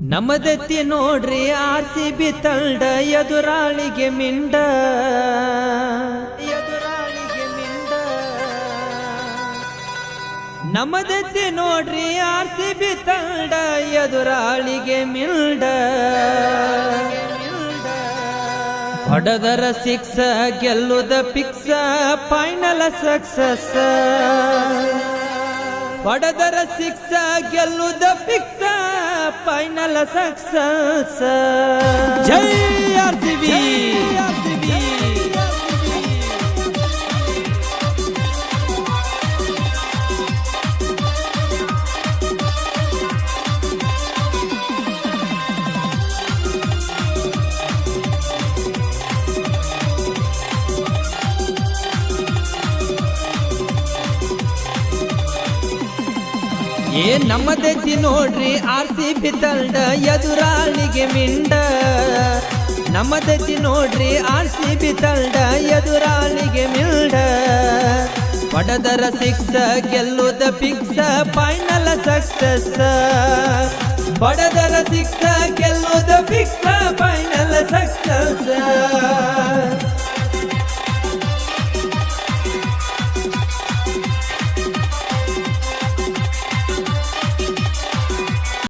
ನಮ್ಮದೆತ್ತಿ ನೋಡ್ರಿ RCB ತಂಡ ಎದುರಾಳಿಗೆ ಮಿಂಡ ನಮ್ಮದೆತ್ತಿ ನೋಡ್ರಿ RCB ತಂಡ ಎದುರಾಳಿಗೆ ಮಿಂಡ ಹೊಡೆದರ ಸಿಕ್ಸ ಗೆಲ್ಲುದ ಪಿಕ್ಸ ಫೈನಲ್ ಸಕ್ಸಸ್ ಹೊಡೆದರ ಸಿಕ್ಸ ಗೆಲ್ಲುದ ಪಿಕ್ಸ ಫೈನಲ್ ಸಕ್ಸಸ್ ಜೈ RCB ನಮ್ಮದೆತ್ತಿ ನೋಡ್ರಿ RCB ತಂಡ ಎದುರಾಳಿಗೆ ಮಿಂಡ ನಮ್ಮದೆತ್ತಿ ನೋಡ್ರಿ RCB ತಂಡ ಎದುರಾಳಿಗೆ ಮಿಂಡ ಹೊಡೆದರ ಸಿಕ್ಸ ಗೆಲ್ಲುದ ಪಿಕ್ಸ ಫೈನಲ್ ಸಕ್ಸಸ್ ಹೊಡೆದರ ಸಿಕ್ಸ ಗೆಲ್ಲ